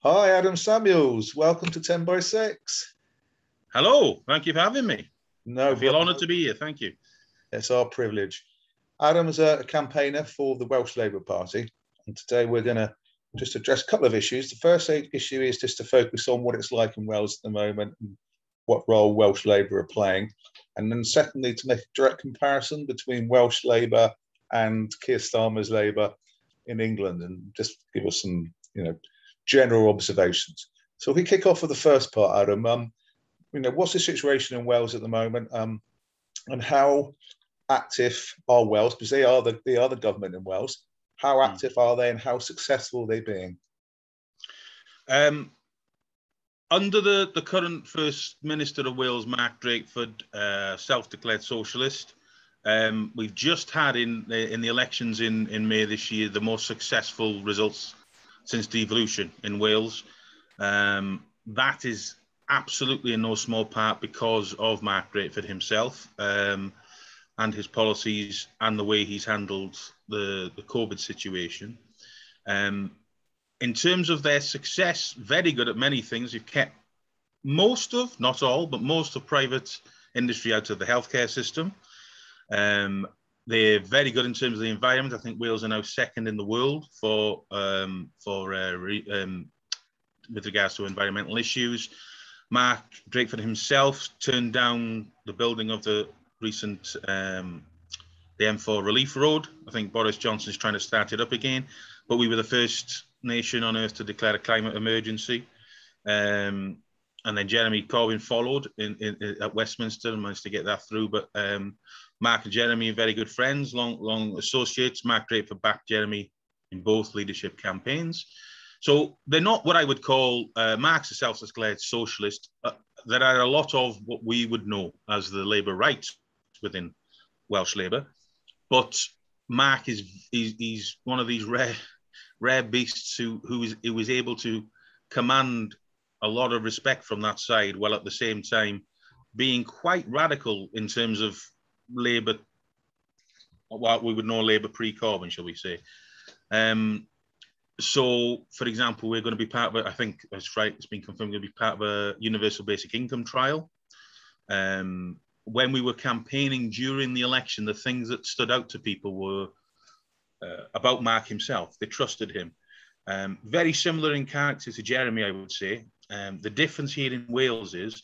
Hi, Adam Samuels. Welcome to 10 by 6. Hello, thank you for having me. No, I feel honoured to be here, thank you. It's our privilege. Adam is a campaigner for the Welsh Labour Party, and today we're going to just address a couple of issues. The first issue is just to focus on what it's like in Wales at the moment and what role Welsh Labour are playing. And then secondly, to make a direct comparison between Welsh Labour and Keir Starmer's Labour in England and just give us some, general observations. So if we kick off with the first part, Adam, what's the situation in Wales at the moment, and how active are Wales, because they are the government in Wales. How active are they, and how successful are they being? Under the current First Minister of Wales, Mark Drakeford, self-declared socialist, we've just had in the elections in May this year the most successful results since devolution in Wales. That is absolutely in no small part because of Mark Drakeford himself and his policies and the way he's handled the COVID situation. In terms of their success, very good at many things. You've kept most of, not all, but most of private industry out of the healthcare system. They're very good in terms of the environment. I think Wales are now second in the world with regards to environmental issues. Mark Drakeford himself turned down the building of the recent the M4 Relief Road. I think Boris Johnson's trying to start it up again, but we were the first nation on earth to declare a climate emergency. And then Jeremy Corbyn followed at Westminster and managed to get that through. But Mark and Jeremy are very good friends, long associates. Mark Drakeford backed Jeremy in both leadership campaigns. So they're not what I would call, Mark's a self-declared socialist. There are a lot of what we would know as the Labour right within Welsh Labour. But Mark he's one of these rare beasts who was able to command a lot of respect from that side, while at the same time being quite radical in terms of Labour, what we would know Labour pre-Corbyn, shall we say. So, for example, we're going to be part of I think that's right, it's been confirmed, we're going to be part of a universal basic income trial. When we were campaigning during the election, the things that stood out to people were about Mark himself. They trusted him. Very similar in character to Jeremy, I would say. The difference here in Wales is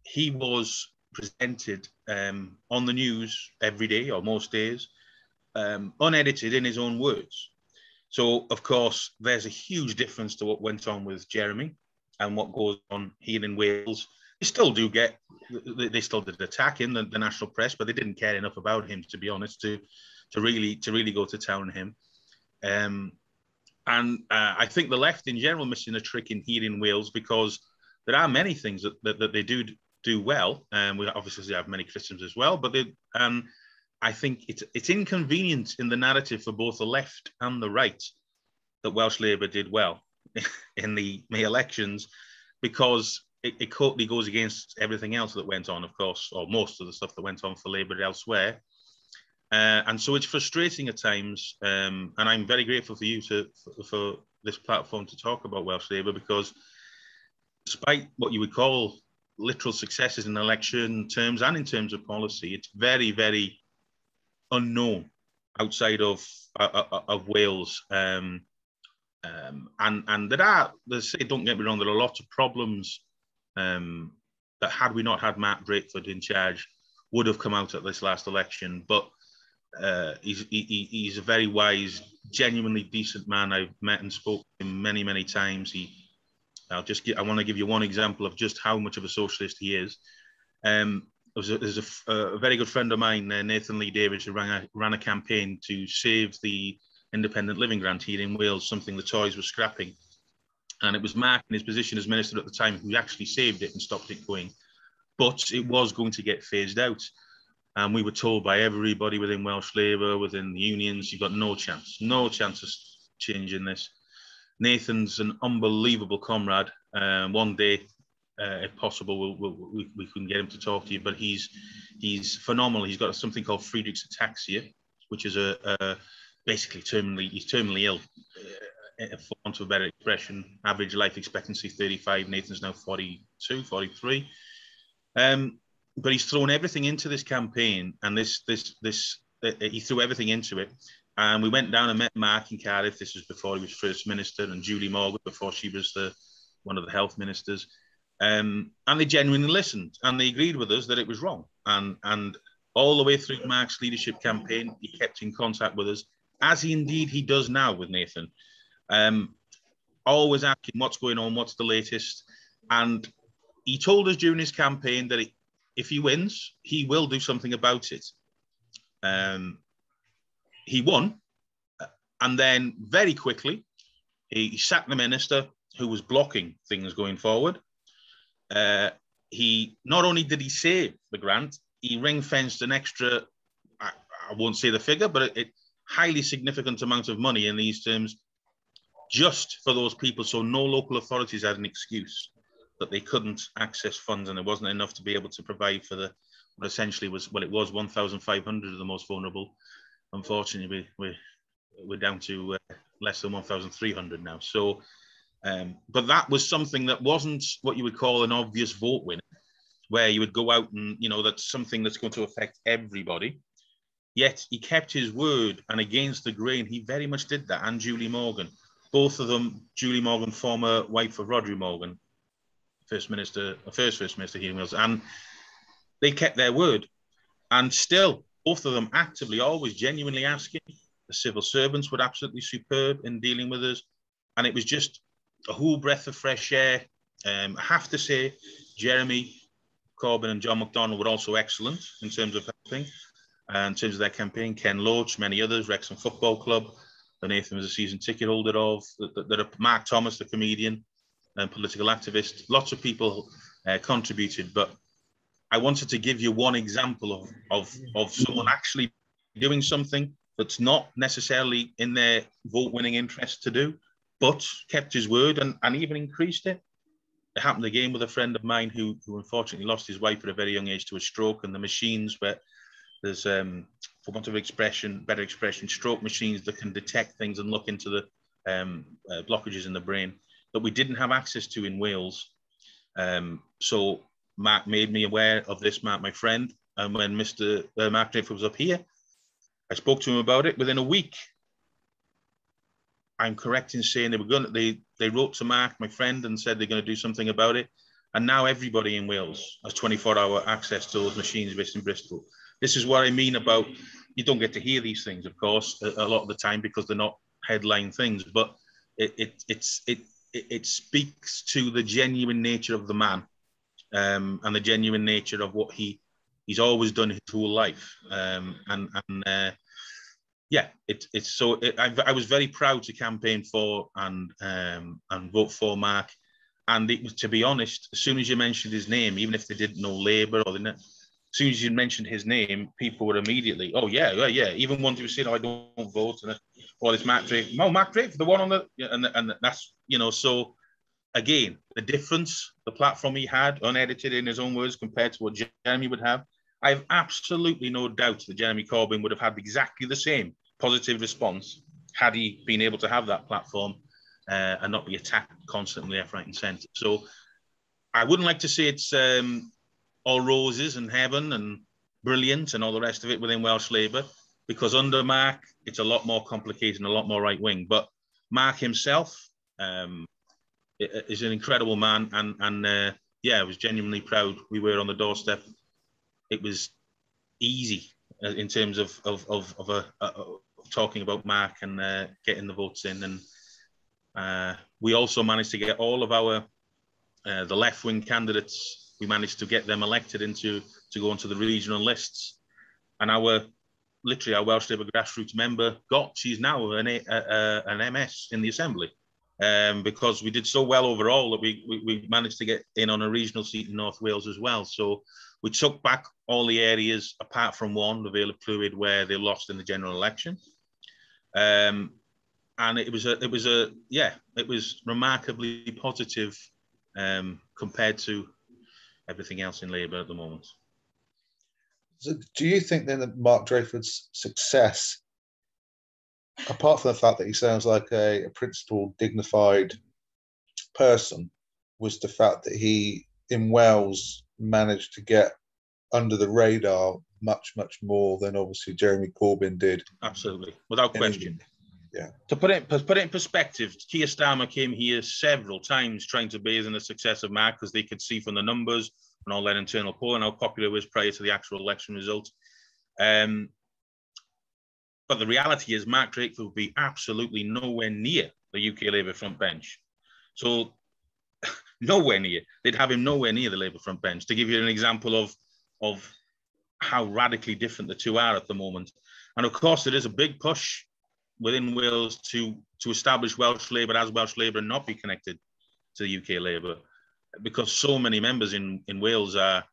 he was presented on the news every day or most days, unedited in his own words. So, of course, there's a huge difference to what went on with Jeremy and what goes on here in Wales. They still did attack him, the national press, but they didn't care enough about him, to be honest, to really go to town on him. And I think the left in general missing a trick in here in Wales, because there are many things that they do well. We obviously have many criticisms as well, but I think it's inconvenient in the narrative for both the left and the right that Welsh Labour did well in the May elections, because it totally goes against everything else that went on, of course, or most of the stuff that went on for Labour elsewhere. And so it's frustrating at times, and I'm very grateful for you for this platform to talk about Welsh Labour, because despite what you would call literal successes in election terms and in terms of policy, it's very, very unknown outside of Wales. And there are, don't get me wrong, there are lots of problems that had we not had Mark Drakeford in charge would have come out at this last election. But he's a very wise, genuinely decent man. I've met and spoken to him many, many times. I want to give you one example of just how much of a socialist he is. There's a very good friend of mine, Nathan Lee Davis, who ran a campaign to save the independent living grant here in Wales, something the Tories were scrapping. And it was Mark, in his position as minister at the time, who actually saved it and stopped it going. But it was going to get phased out. And we were told by everybody within Welsh Labour, within the unions, you've got no chance of changing this. Nathan's an unbelievable comrade. One day, if possible, we can get him to talk to you, but he's phenomenal. He's got something called Friedreich's ataxia, which is basically he's terminally ill. for want of a better expression, average life expectancy 35. Nathan's now 42, 43. But he's thrown everything into this campaign, and he threw everything into it. And we went down and met Mark in Cardiff. This was before he was First Minister, and Julie Morgan before she was one of the health ministers. And they genuinely listened, and they agreed with us that it was wrong. And all the way through Mark's leadership campaign, he kept in contact with us, as indeed he does now with Nathan. Always asking what's going on, what's the latest. And he told us during his campaign that if he wins, he will do something about it. He won, and then very quickly, he sacked the minister who was blocking things going forward. He not only did he save the grant, he ring-fenced an extra, I won't say the figure, but a highly significant amount of money in these terms, just for those people, so no local authorities had an excuse that they couldn't access funds, and it wasn't enough to be able to provide for what essentially was, well, it was 1,500 of the most vulnerable. Unfortunately, we're down to less than 1,300 now. So, but that was something that wasn't what you would call an obvious vote winner, where you would go out and, that's something that's going to affect everybody. Yet he kept his word, and against the grain, he very much did that. And Julie Morgan, both of them, Julie Morgan, former wife of Rhodri Morgan, first minister here in Wales, and they kept their word. And still, both of them actively, always genuinely asking. The civil servants were absolutely superb in dealing with us. And it was just a whole breath of fresh air. I have to say, Jeremy Corbyn and John McDonnell were also excellent in terms of helping, in terms of their campaign. Ken Loach, many others, Wrexham Football Club, that Nathan was a season ticket holder of, Mark Thomas, the comedian and political activist. Lots of people contributed, but I wanted to give you one example of someone actually doing something that's not necessarily in their vote-winning interest to do, but kept his word and even increased it. It happened again with a friend of mine who unfortunately lost his wife at a very young age to a stroke, and the machines where there's, for want of better expression, stroke machines that can detect things and look into the blockages in the brain that we didn't have access to in Wales. So Mark made me aware of this, Mark, my friend, and when Mr. Mark Drakeford was up here, I spoke to him about it. Within a week, I'm correct in saying they wrote to Mark, my friend, and said they're going to do something about it. And now everybody in Wales has 24-hour access to those machines based in Bristol. This is what I mean about, you don't get to hear these things, of course, a lot of the time because they're not headline things, but it speaks to the genuine nature of the man, and the genuine nature of what he's always done his whole life. I was very proud to campaign for and vote for Mark. And it was, to be honest, as soon as you mentioned his name, even if they didn't know Labour as soon as you mentioned his name, people were immediately, oh yeah. Even one who said, "Oh, I don't vote," and it's Mark Drake. No, Mark Drake, the one on the, and that's, so again, the difference, the platform he had, unedited in his own words, compared to what Jeremy would have, I have absolutely no doubt that Jeremy Corbyn would have had exactly the same positive response had he been able to have that platform and not be attacked constantly left, right and centre. So I wouldn't like to say it's all roses and heaven and brilliant and all the rest of it within Welsh Labour, because under Mark, it's a lot more complicated and a lot more right-wing. But Mark himself is an incredible man, and I was genuinely proud. We were on the doorstep. It was easy in terms of talking about Mark and getting the votes in, and we also managed to get all of our the left-wing candidates. We managed to get them elected to go onto the regional lists, and our Welsh Labour grassroots member she's now an MS in the Assembly, because we did so well overall that we managed to get in on a regional seat in North Wales as well. So we took back all the areas apart from one, the Vale of Clwyd, where they lost in the general election. And it was remarkably positive compared to everything else in Labour at the moment. So do you think then that Mark Drakeford's success apart from the fact that he sounds like a principled, dignified person, was the fact that he, in Wales, managed to get under the radar much, much more than obviously Jeremy Corbyn did. Absolutely, without question. Yeah. To put it in perspective, Keir Starmer came here several times trying to bathe in the success of Mark, because they could see from the numbers and all that internal polling how popular it was prior to the actual election result. But the reality is Mark Drakeford would be absolutely nowhere near the UK Labour front bench. So nowhere near. They'd have him nowhere near the Labour front bench. To give you an example of how radically different the two are at the moment. And of course, there is a big push within Wales to establish Welsh Labour as Welsh Labour and not be connected to the UK Labour, because so many members in Wales are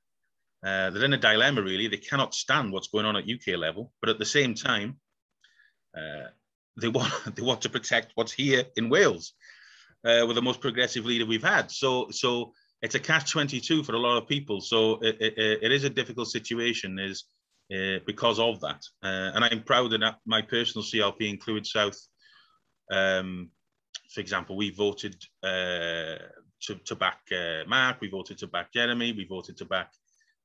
they're in a dilemma, really. They cannot stand what's going on at UK level, but at the same time, they want to protect what's here in Wales with the most progressive leader we've had. So it's a catch-22 for a lot of people. So it is a difficult situation, because of that. And I'm proud that my personal CLP in Clwyd South, for example, we voted to back Mark, we voted to back Jeremy, we voted to back,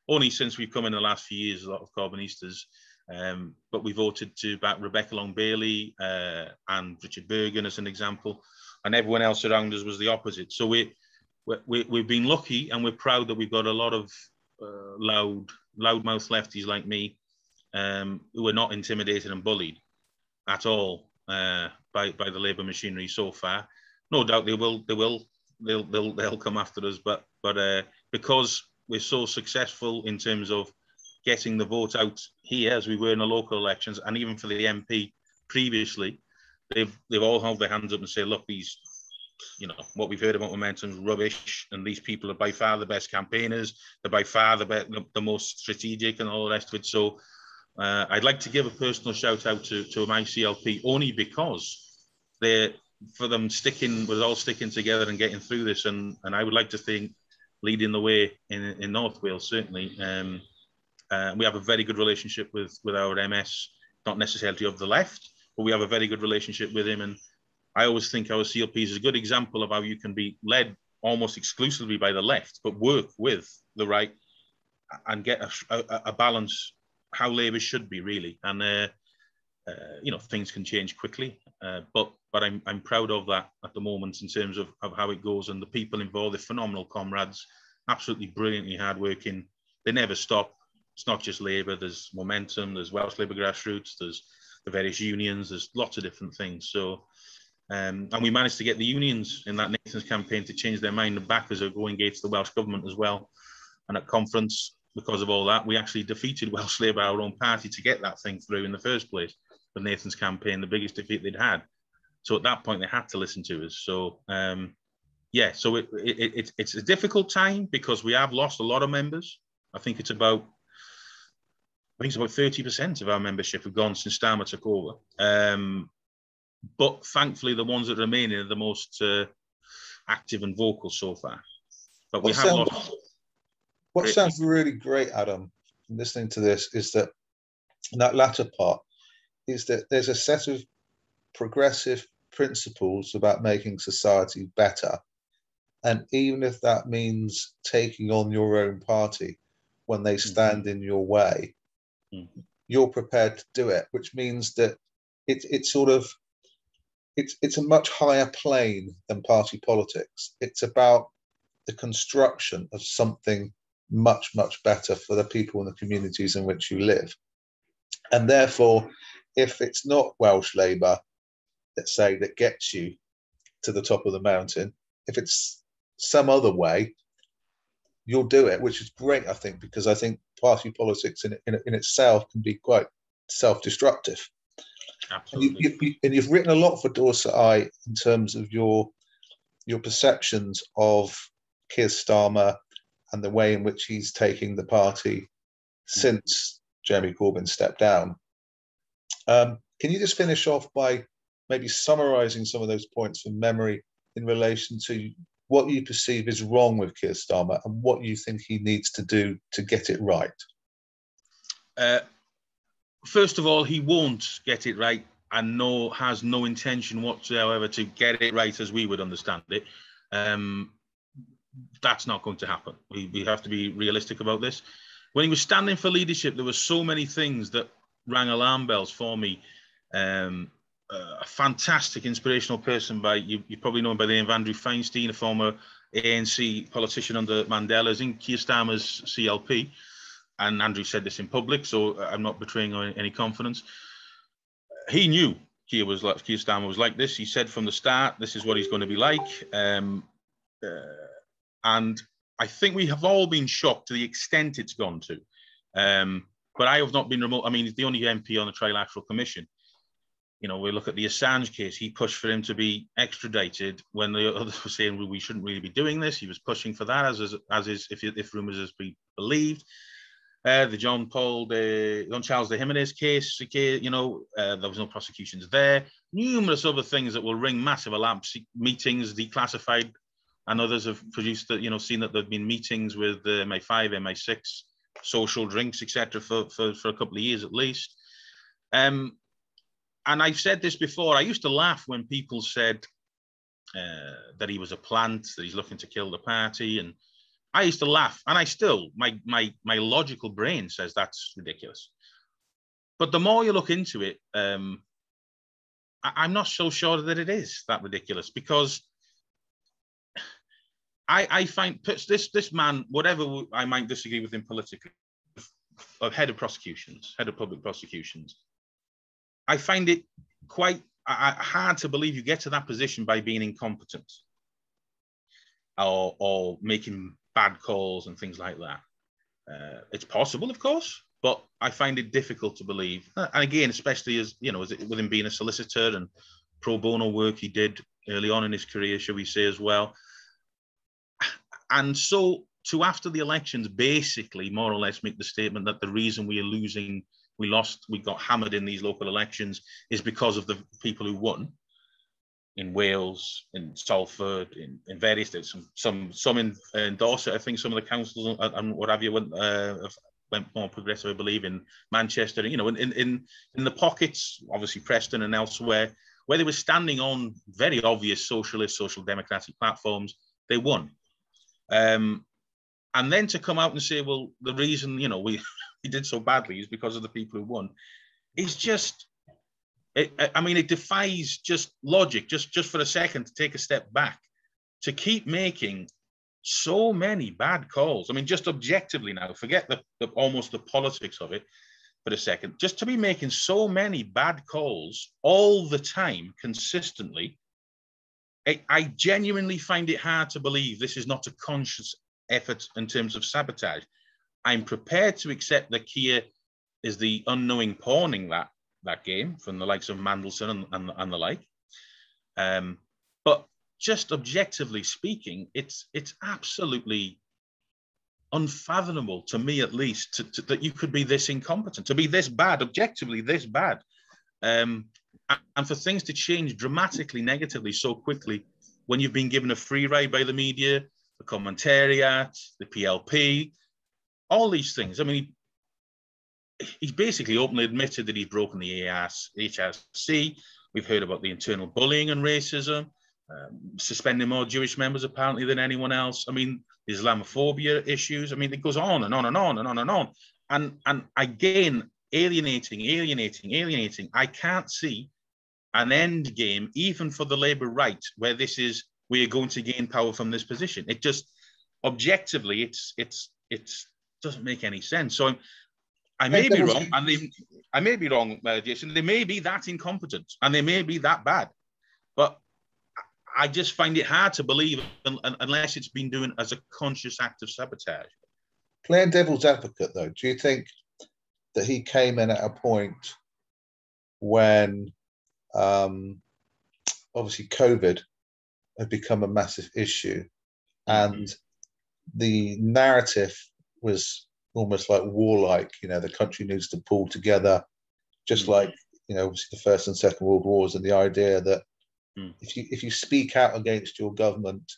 only since we've come in the last few years, a lot of Corbynistas, but we voted to back Rebecca Long-Bailey and Richard Bergen as an example, and everyone else around us was the opposite. So we've been lucky, and we're proud that we've got a lot of loudmouth lefties like me who are not intimidated and bullied at all by the Labour machinery so far. No doubt they'll come after us, but because we're so successful in terms of getting the vote out here, as we were in the local elections, and even for the MP previously, they've all held their hands up and say, look, these, what we've heard about Momentum's rubbish, and these people are by far the best campaigners, they're by far the most strategic and all the rest of it. So I'd like to give a personal shout out to my CLP, only because for them all sticking together and getting through this, and I would like to think leading the way in North Wales, certainly. We have a very good relationship with our MS, not necessarily of the left, but we have a very good relationship with him. And I always think our CLP is a good example of how you can be led almost exclusively by the left, but work with the right and get a balance, how Labour should be, really. And, things can change quickly, but I'm proud of that at the moment in terms of how it goes, and the people involved. They're phenomenal comrades, absolutely brilliantly hardworking. They never stop. It's not just Labour. There's Momentum, there's Welsh Labour Grassroots, there's the various unions, there's lots of different things. So, and we managed to get the unions in that Nathan's campaign to change their mind and back as a go engage the Welsh Government as well. And at conference, because of all that, we actually defeated Welsh Labour, our own party, to get that thing through in the first place. With Nathan's campaign, the biggest defeat they'd had. So at that point, they had to listen to us. So, so it's a difficult time because we have lost a lot of members. I think it's about 30% of our membership have gone since Starmer took over. But thankfully, the ones that remain are the most active and vocal so far. But we have lost. What sounds really great, Adam, from listening to this, is that in that latter part, is that there's a set of progressive principles about making society better. And even if that means taking on your own party when they stand in your way, you're prepared to do it, which means that it's a much higher plane than party politics. It's about the construction of something much, much better for the people in the communities in which you live. And therefore, if it's not Welsh Labour, let's say, that gets you to the top of the mountain, if it's some other way, you'll do it, which is great, I think, because I think party politics in itself can be quite self-destructive. Absolutely. And you've written a lot for Dorset Eye in terms of your perceptions of Keir Starmer and the way in which he's taking the party since Jeremy Corbyn stepped down. Can you just finish off by maybe summarising some of those points from memory in relation to what you perceive is wrong with Keir Starmer and what you think he needs to do to get it right? First of all, he won't get it right and has no intention whatsoever to get it right as we would understand it, that's not going to happen. We have to be realistic about this. When he was standing for leadership, there were so many things that rang alarm bells for me. A fantastic, inspirational person you probably know him by the name of Andrew Feinstein, a former ANC politician under Mandela's in Keir Starmer's CLP. And Andrew said this in public, so I'm not betraying any confidence. He knew Keir Starmer was like this. He said from the start, this is what he's going to be like. And I think we have all been shocked to the extent it's gone to. But I have not been remote. I mean, he's the only MP on the Trilateral Commission. You know, we look at the Assange case. He pushed for him to be extradited when the others were saying, well, we shouldn't really be doing this. He was pushing for that, as is if rumours is believed. The John Charles de Jimenez case, you know, there was no prosecutions there. Numerous other things that will ring massive alarms. Meetings declassified, and others have produced that, you know, seen that there've been meetings with MI5, MI6, social drinks, etc. for a couple of years at least. And I've said this before. I used to laugh when people said that he was a plant, that he's looking to kill the party, and I used to laugh, and I still, my logical brain says that's ridiculous. But the more you look into it, I'm not so sure that it is that ridiculous, because I find this man, whatever I might disagree with him politically, head of public prosecutions, I find it quite hard to believe you get to that position by being incompetent or making bad calls and things like that. It's possible, of course, but I find it difficult to believe. And again, especially as, you know, with him being a solicitor and pro bono work he did early on in his career, shall we say, as well. And so to, after the elections, basically more or less make the statement that the reason we got hammered in these local elections is because of the people who won in Wales, in Salford, in various states, some in Dorset. I think some of the councils and what have you went more progressive, I believe, in Manchester. You know, in the pockets, obviously Preston and elsewhere, where they were standing on very obvious socialist, social democratic platforms, they won. And then to come out and say, well, the reason, you know, we did so badly is because of the people who won, is just, I mean, it defies just logic, just for a second to take a step back, to keep making so many bad calls. I mean, just objectively now, forget almost the politics of it for a second, just to be making so many bad calls all the time, consistently. I genuinely find it hard to believe this is not a conscious effort in terms of sabotage. I'm prepared to accept that Keir is the unknowing pawning that game from the likes of Mandelson and the like. But just objectively speaking, it's absolutely unfathomable to me, at least, that you could be this incompetent, to be this bad, objectively this bad. And for things to change dramatically negatively so quickly when you've been given a free ride by the media, the commentariat, the PLP, all these things. I mean, he's basically openly admitted that he's broken the HRC. We've heard about the internal bullying and racism, suspending more Jewish members apparently than anyone else. I mean, Islamophobia issues. I mean, it goes on and on and on and on and on. And again, alienating. I can't see an end game, even for the Labour right, where this is, we are going to gain power from this position. It just, objectively, it doesn't make any sense. So I may be wrong, and Jason. They may be that incompetent, and they may be that bad, but I just find it hard to believe unless it's been doing as a conscious act of sabotage. Playing devil's advocate, though, do you think that he came in at a point when obviously COVID had become a massive issue, and the narrative was almost like warlike? You know, the country needs to pull together, just like, you know, obviously the First and Second World Wars, and the idea that if you speak out against your government,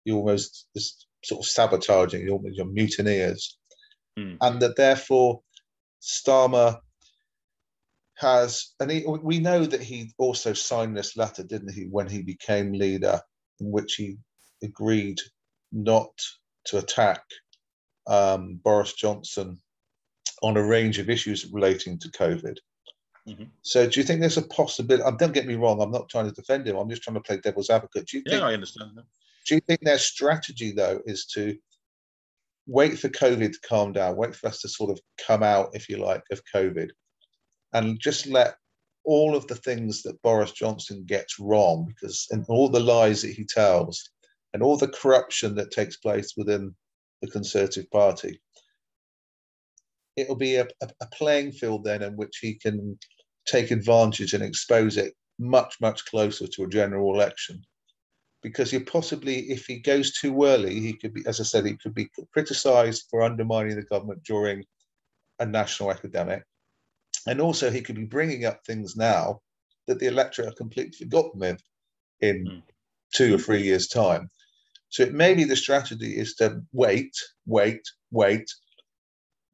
you're almost this sort of sabotaging, you're mutineers, and that therefore Starmer we know that he also signed this letter, didn't he, when he became leader, in which he agreed not to attack Boris Johnson on a range of issues relating to COVID. Mm-hmm. So do you think there's a possibility? Don't get me wrong, I'm not trying to defend him. I'm just trying to play devil's advocate. I understand that. Do you think their strategy, though, is to wait for COVID to calm down, wait for us to sort of come out, if you like, of COVID, and just let all of the things that Boris Johnson gets wrong, and all the lies that he tells, and all the corruption that takes place within the Conservative Party, it'll be a playing field then in which he can take advantage and expose it much, much closer to a general election. Because you possibly, if he goes too early, he could be, as I said, he could be criticised for undermining the government during a national epidemic. And also he could be bringing up things now that the electorate are completely forgotten in 2 or 3 years' time. So it may be the strategy is to wait,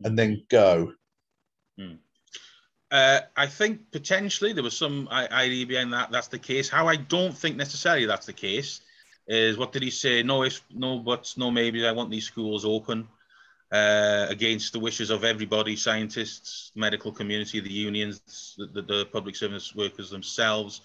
and then go. I think potentially there was some idea behind that. That's the case. How I don't think necessarily that's the case is, what did he say? No ifs, no buts, no maybes. I want these schools open against the wishes of everybody, scientists, medical community, the unions, the public service workers themselves.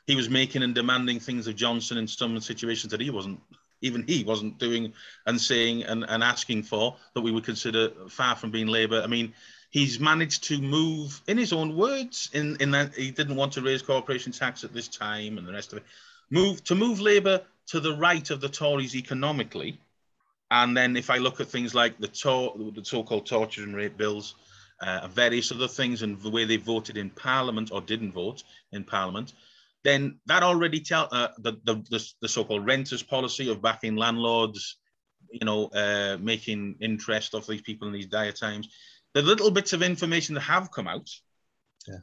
He was making and demanding things of Johnson in some situations that he wasn't doing and saying and asking for, that we would consider far from being Labour. I mean, he's managed to move, in his own words, in that he didn't want to raise corporation tax at this time and the rest of it, move Labour to the right of the Tories economically. And then if I look at things like the so-called torture and rape bills, various other things, and the way they voted in Parliament or didn't vote in Parliament, then that already tells the so-called renters policy of backing landlords, making interest of these people in these dire times. The little bits of information that have come out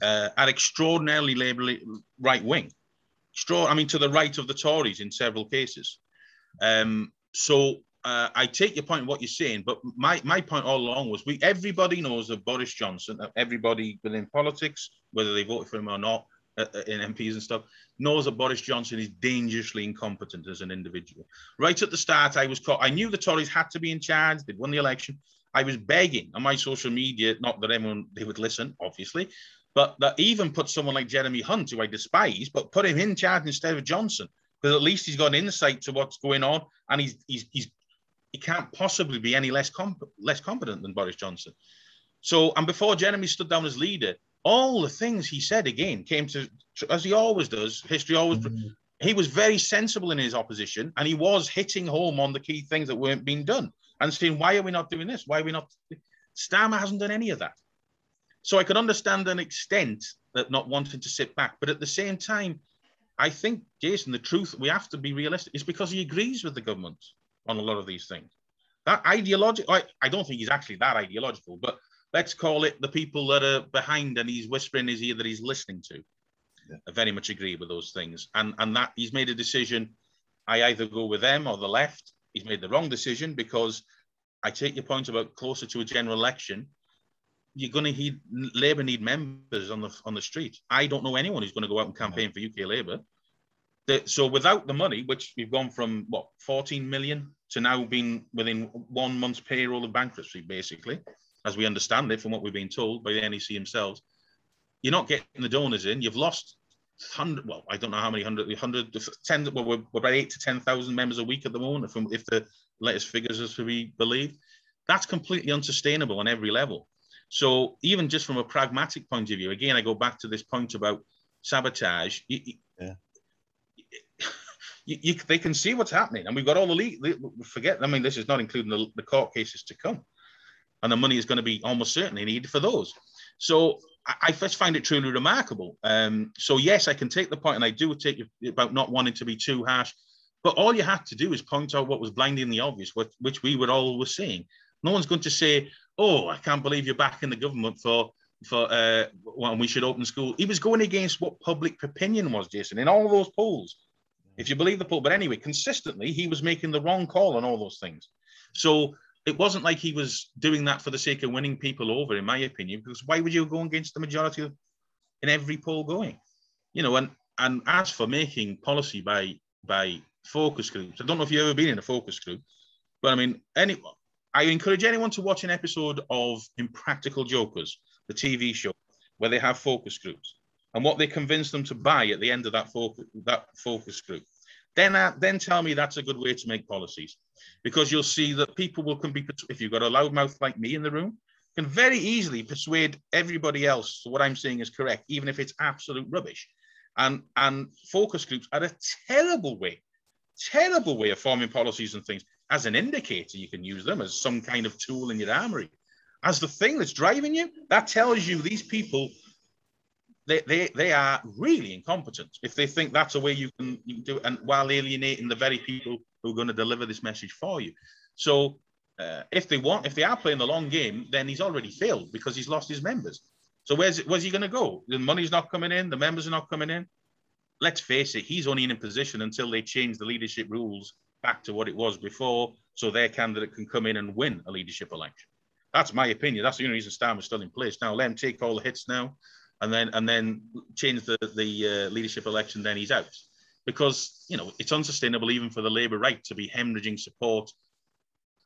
are extraordinarily Labour right-wing. To the right of the Tories in several cases. I take your point in what you're saying, but my point all along was everybody knows that Boris Johnson, everybody within politics, whether they voted for him or not, in MPs and stuff, knows that Boris Johnson is dangerously incompetent as an individual. Right at the start, I knew the Tories had to be in charge. They'd won the election. I was begging on my social media, not that they would listen, obviously, but that even put someone like Jeremy Hunt, who I despise, but put him in charge instead of Johnson, because at least he's got insight to what's going on, and he can't possibly be any less competent than Boris Johnson. So, and before Jeremy stood down as leader, all the things he said again came to, as he always does, history always, he was very sensible in his opposition, and he was hitting home on the key things that weren't being done and saying, why are we not doing this? Why are we not? Starmer hasn't done any of that. So I could understand an extent that not wanting to sit back. But at the same time, I think, Jason, the truth, we have to be realistic, is because he agrees with the government on a lot of these things. That ideological, I don't think he's actually that ideological, but let's call it the people that are behind and he's whispering in his ear that he's listening to. I very much agree with those things. And that he's made a decision, I either go with them or the left. He's made the wrong decision, because I take your point about closer to a general election. You're going to need, Labour need members on the street. I don't know anyone who's going to go out and campaign for UK Labour. So without the money, which we've gone from, 14 million to now being within 1 month's payroll of bankruptcy, basically, as we understand it from what we've been told by the NEC themselves, you're not getting the donors in. You've lost 100, I don't know how many, 100, 10, we're about 8 to 10,000 members a week at the moment, if the latest figures are to be believed. That's completely unsustainable on every level. So even just from a pragmatic point of view, again, I go back to this point about sabotage. They can see what's happening, and we've got all this is not including the court cases to come, and the money is going to be almost certainly needed for those. So I first find it truly remarkable. So yes, I can take the point, and I do take it about not wanting to be too harsh, but all you had to do is point out what was blindingly obvious, which we were always seeing. No one's going to say, oh, I can't believe you're back in the government when we should open school. He was going against what public opinion was, Jason, in all those polls. If you believe the poll, but anyway, consistently, he was making the wrong call on all those things. So it wasn't like he was doing that for the sake of winning people over, in my opinion, because why would you go against the majority of in every poll going. You know, and as for making policy by focus groups, I don't know if you've ever been in a focus group, but I mean, I encourage anyone to watch an episode of Impractical Jokers, the TV show, where they have focus groups, and what they convince them to buy at the end of that focus group. Then tell me that's a good way to make policies, because you'll see that people can be, if you've got a loudmouth like me in the room, can very easily persuade everybody else what I'm saying is correct, even if it's absolute rubbish. And focus groups are a terrible way of forming policies and things. As an indicator, you can use them as some kind of tool in your armory. As the thing that's driving you, that tells you these people, they are really incompetent if they think that's a way you can do it, and while alienating the very people who are going to deliver this message for you. So if they are playing the long game, then he's already failed because he's lost his members. So where's he going to go? The money's not coming in, the members are not coming in. Let's face it, he's only in a position until they change the leadership rules back to what it was before, so their candidate can come in and win a leadership election. That's my opinion. That's the only reason Starmer's still in place. Now let him take all the hits now, and then change the leadership election. Then he's out, because you know it's unsustainable even for the Labour right to be hemorrhaging support.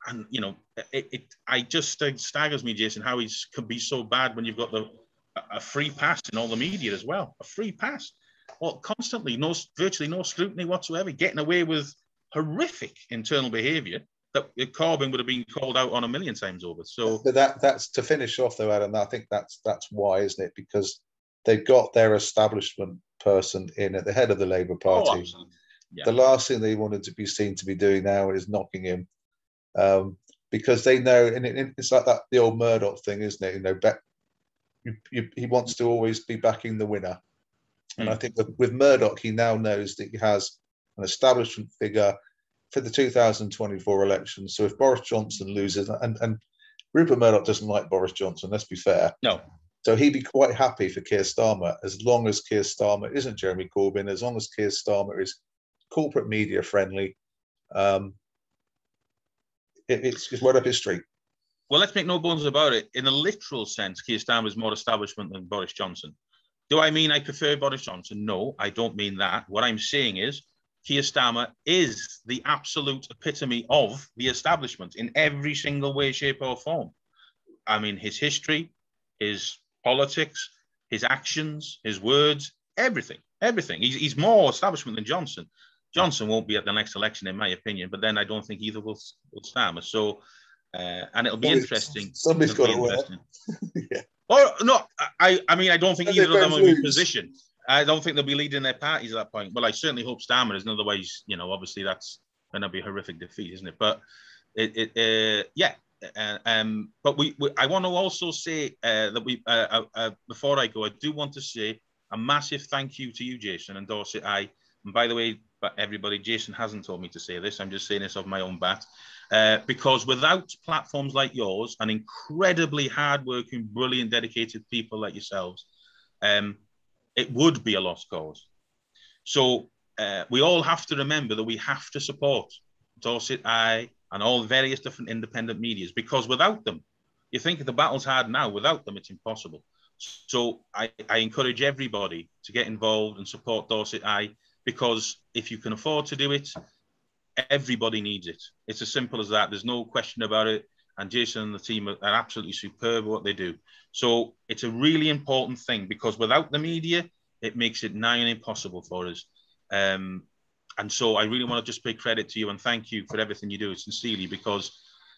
And you know, it just staggers me, Jason, how he could be so bad when you've got a free pass in all the media as well. A free pass, well, constantly, virtually no scrutiny whatsoever, getting away with horrific internal behaviour that Corbyn would have been called out on a million times over. So that's to finish off though, Adam. I think that's why, isn't it? Because they've got their establishment person in at the head of the Labour Party. Oh, yeah. The last thing they wanted to be seen to be doing now is knocking him, because they know, and it's like that the old Murdoch thing, isn't it? You know, he wants to always be backing the winner, and I think with Murdoch, he now knows that he has an establishment figure for the 2024 election. So if Boris Johnson loses, and Rupert Murdoch doesn't like Boris Johnson, let's be fair. No. So he'd be quite happy for Keir Starmer, as long as Keir Starmer isn't Jeremy Corbyn, as long as Keir Starmer is corporate media friendly. It's right up his street. Well, let's make no bones about it. In a literal sense, Keir Starmer is more establishment than Boris Johnson. Do I mean I prefer Boris Johnson? No, I don't mean that. What I'm saying is Keir Starmer is the absolute epitome of the establishment in every single way, shape or form. I mean, his history, his politics, his actions, his words, everything. He's more establishment than Johnson. Johnson won't be at the next election, in my opinion, but then I don't think either will Starmer. So, and it'll be interesting. Somebody's got to win. Yeah. Or no, I mean, I don't think either of them will be positioned. I don't think they'll be leading their parties at that point. Well, I certainly hope Starmer is. Otherwise, you know, obviously that's going to be a horrific defeat, isn't it? But yeah. But I want to also say that before I go, I do want to say a massive thank you to you, Jason and Dorset. And by the way, but everybody, Jason hasn't told me to say this. I'm just saying this off my own bat. Because without platforms like yours and incredibly hardworking, brilliant, dedicated people like yourselves, it would be a lost cause. So we all have to remember that we have to support Dorset Eye and all various different independent medias, because without them, you think the battle's hard now, without them, it's impossible. So I encourage everybody to get involved and support Dorset Eye, because if you can afford to do it, everybody needs it. It's as simple as that. There's no question about it. And Jason and the team are absolutely superb at what they do. So it's a really important thing, because without the media, it makes it nigh on impossible for us. And so I really want to just pay credit to you and thank you for everything you do, sincerely, because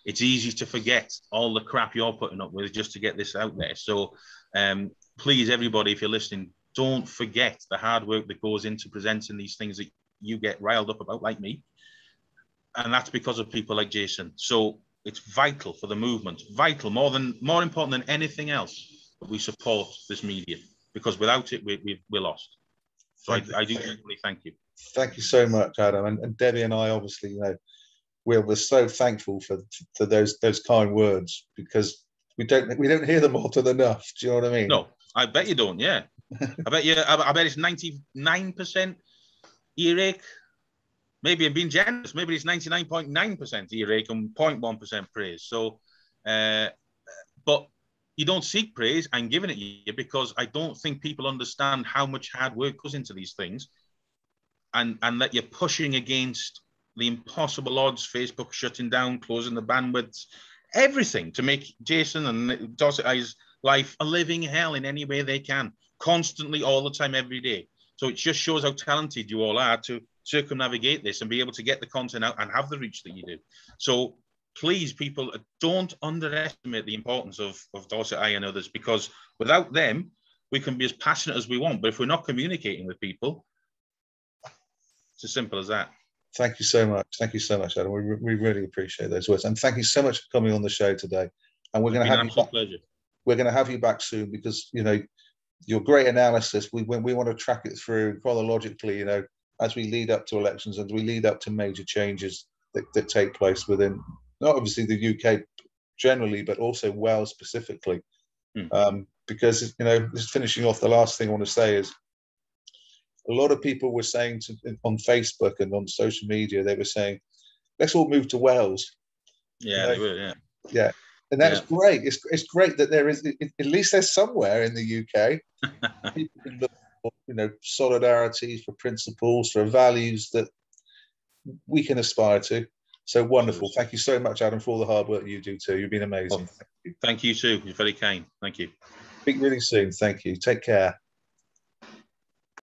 it's easy to forget all the crap you're putting up with just to get this out there. So please, everybody, if you're listening, don't forget the hard work that goes into presenting these things that you get riled up about, like me. And that's because of people like Jason. So it's vital for the movement, vital, more important than anything else, that we support this media, because without it, we're lost. So I do genuinely thank you. Thank you so much, Adam. And Debbie and I, obviously, you know, we're so thankful for those kind words, because we don't hear them often enough. Do you know what I mean? No, I bet you don't. Yeah, I bet it's 99% earache. Maybe I'm being generous. Maybe it's 99.9% earache and 0.1% praise. So, but you don't seek praise. I'm giving it you because I don't think people understand how much hard work goes into these things, and that you're pushing against the impossible odds, Facebook shutting down, closing the bandwidths, everything to make Jason and Dorset I's life a living hell in any way they can, constantly, all the time, every day. So it just shows how talented you all are to circumnavigate this and be able to get the content out and have the reach that you do. So please, people, don't underestimate the importance of Dorset I and others, because without them, we can be as passionate as we want. But if we're not communicating with people, it's as simple as that. Thank you so much. Thank you so much, Adam. We really appreciate those words. And thank you so much for coming on the show today. And we're going to have you back. Pleasure. We're going to have you back soon because, you know, your great analysis, we want to track it through chronologically, you know, as we lead up to elections, as we lead up to major changes that take place within, not obviously the UK generally, but also Wales specifically. Because, you know, just finishing off, the last thing I want to say is, a lot of people were saying on Facebook and on social media, they were saying, let's all move to Wales. Yeah, you know? They were, yeah. Yeah. And that's great. It's great that there is, at least there's somewhere in the UK, people can look for, you know, solidarity, for principles, for values that we can aspire to. So wonderful. Thank you so much, Adam, for all the hard work you do too. You've been amazing. Thank you too. You're very kind. Thank you. Speak really soon. Thank you. Take care.